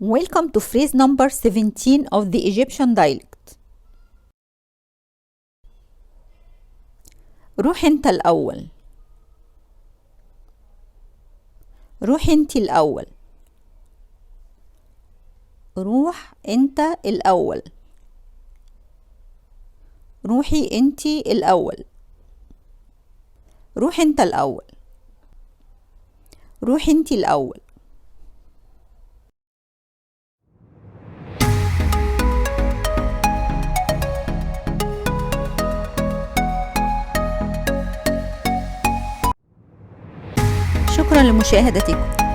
Welcome to phrase number 17 of the Egyptian dialect. روح انت الأول. روح انت الأول. روح انت الأول. روحي انت الأول. روح انت الأول. روح انت الأول. شكرا لمشاهدتكم.